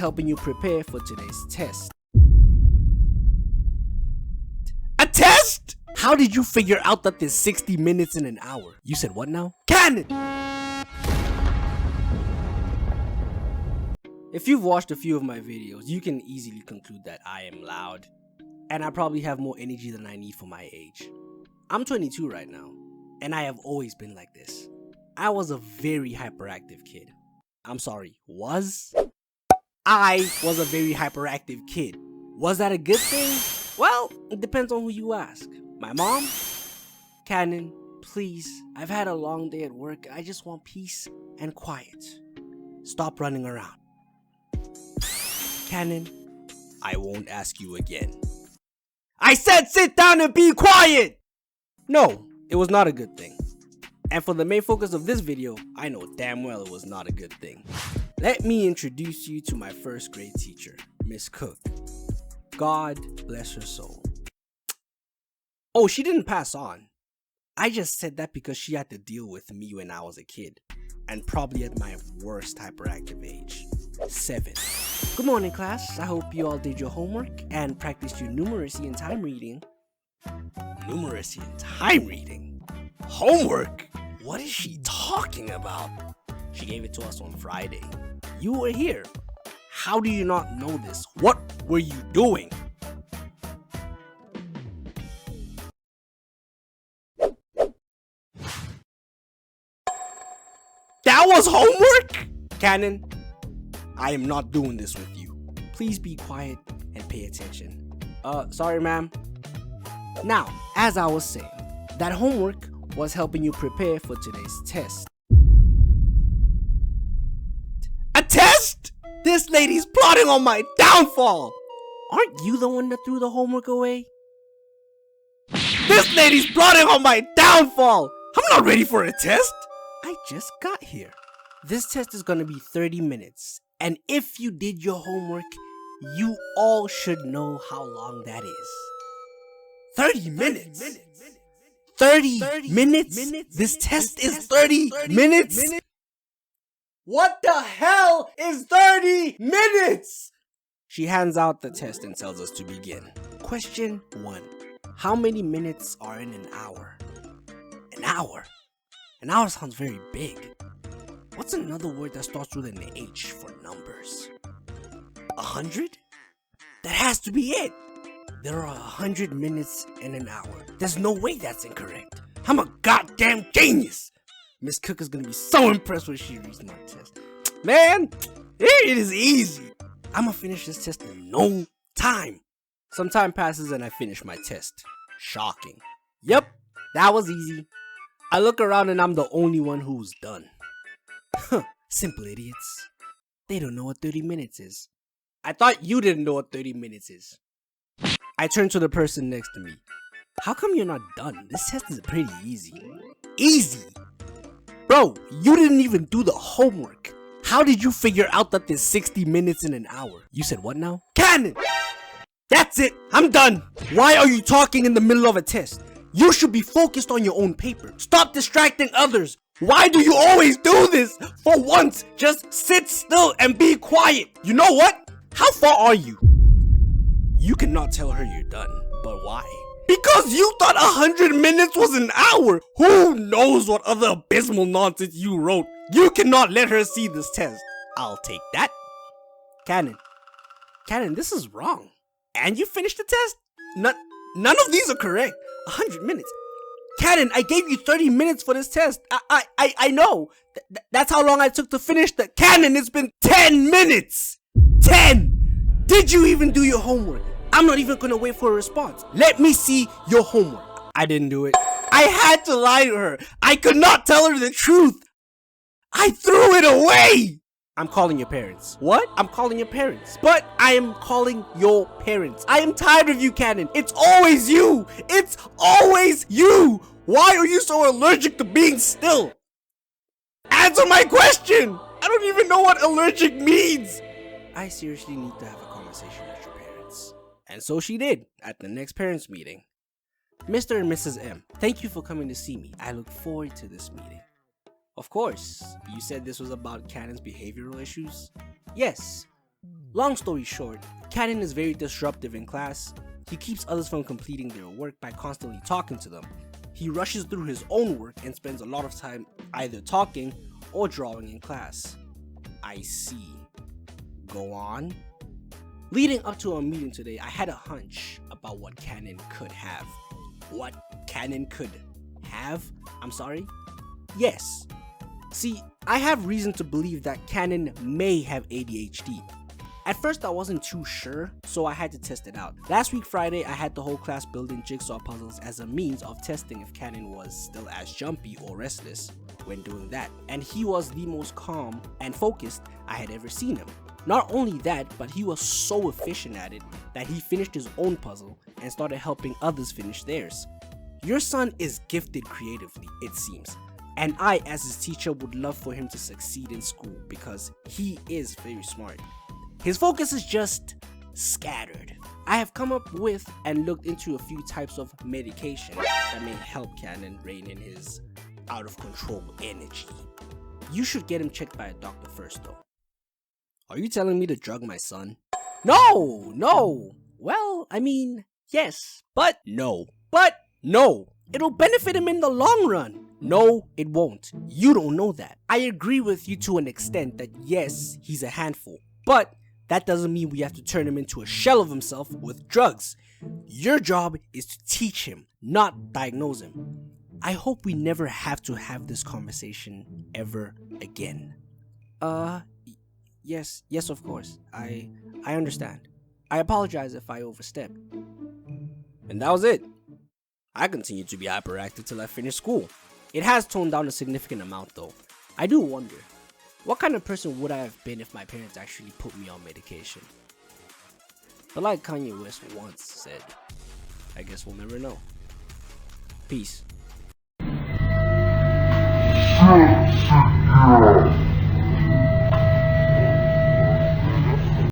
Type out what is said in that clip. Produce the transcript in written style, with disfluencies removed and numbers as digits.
helping you prepare for today's test. A test? How did you figure out that there's 60 minutes in an hour? You said what now? Canon! If you've watched a few of my videos, you can easily conclude that I am loud, and I probably have more energy than I need for my age. I'm 22 right now, and I have always been like this. I was a very hyperactive kid. I'm sorry, was? I was a very hyperactive kid. Was that a good thing? Well, it depends on who you ask. My mom? Cannon, please, I've had a long day at work. I just want peace and quiet. Stop running around. Cannon, I won't ask you again. I said sit down and be quiet! No, it was not a good thing. And for the main focus of this video, I know damn well it was not a good thing. Let me introduce you to my first grade teacher, Miss Cook. God bless her soul. Oh, she didn't pass on. I just said that because she had to deal with me when I was a kid, and probably at my worst hyperactive age, 7. Good morning, class. I hope you all did your homework and practiced your numeracy and time reading. Numeracy and time reading? Homework? What is she talking about? She gave it to us on Friday. You were here. How do you not know this? What were you doing? That was homework? Cannon, I am not doing this with you. Please be quiet and pay attention. Sorry, ma'am. Now, as I was saying, that homework was helping you prepare for today's test. A test? This lady's plotting on my downfall. Aren't you the one that threw the homework away? This lady's plotting on my downfall. I'm not ready for a test. I just got here. This test is gonna be 30 minutes. And if you did your homework, you all should know how long that is. 30 minutes? 30 minutes? This test is 30 minutes? What the hell is 30 minutes? She hands out the test and tells us to begin. Question 1. How many minutes are in an hour? An hour? An hour sounds very big. What's another word that starts with an H for numbers? 100? That has to be it. There are 100 minutes in an hour. There's no way that's incorrect. I'm a goddamn genius. Miss Cook is gonna be so impressed when she reads my test. Man, it is easy. I'm gonna finish this test in no time. Some time passes and I finish my test. Shocking. Yep, that was easy. I look around and I'm the only one who's done. Huh, simple idiots. They don't know what 30 minutes is. I thought you didn't know what 30 minutes is. I turn to the person next to me. How come you're not done? This test is pretty easy. Easy? Bro, you didn't even do the homework. How did you figure out that there's 60 minutes in an hour? You said what now? Cannon! That's it, I'm done. Why are you talking in the middle of a test? You should be focused on your own paper. Stop distracting others. Why do you always do this? For once, just sit still and be quiet. You know what? How far are you? You cannot tell her you're done, but why? Because you thought 100 minutes was an hour. Who knows what other abysmal nonsense you wrote? You cannot let her see this test. I'll take that. Cannon, this is wrong. And you finished the test? None of these are correct. 100 minutes. Cannon, I gave you 30 minutes for this test. I know. That's how long I took to finish the Cannon. It's been 10 minutes. 10. Did you even do your homework? I'm not even gonna wait for a response. Let me see your homework. I didn't do it. I had to lie to her. I could not tell her the truth. I threw it away. I'm calling your parents. What? I'm calling your parents. But I am calling your parents. I am tired of you, Cannon. It's always you. It's always you. Why are you so allergic to being still? Answer my question. I don't even know what allergic means. I seriously need to have a conversation with your parents. And so she did at the next parents meeting. Mr. and Mrs. M, thank you for coming to see me. I look forward to this meeting. Of course, you said this was about Cannon's behavioral issues? Yes, Long story short, Cannon is very disruptive in class. He keeps others from completing their work by constantly talking to them. He rushes through his own work and spends a lot of time either talking or drawing in class. I see. Go on. Leading up to our meeting today, I had a hunch about what Cannon could have. What Cannon could have? I'm sorry? Yes. See, I have reason to believe that Cannon may have ADHD. At first I wasn't too sure, so I had to test it out. Last week Friday, I had the whole class building jigsaw puzzles as a means of testing if Cannon was still as jumpy or restless when doing that. And he was the most calm and focused I had ever seen him. Not only that, but he was so efficient at it that he finished his own puzzle and started helping others finish theirs. Your son is gifted creatively, it seems. And I, as his teacher, would love for him to succeed in school because he is very smart. His focus is just scattered. I have come up with and looked into a few types of medication that may help Cannon rein in his out of control energy. You should get him checked by a doctor first though. Are you telling me to drug my son? No. Well, I mean, yes, but no. It'll benefit him in the long run. No, it won't. You don't know that. I agree with you to an extent that yes, he's a handful, but that doesn't mean we have to turn him into a shell of himself with drugs. Your job is to teach him, not diagnose him. I hope we never have to have this conversation ever again. Yes, of course. I understand. I apologize if I overstepped. And that was it. I continued to be hyperactive till I finished school. It has toned down a significant amount though. I do wonder, what kind of person would I have been if my parents actually put me on medication? But like Kanye West once said, I guess we'll never know. Peace.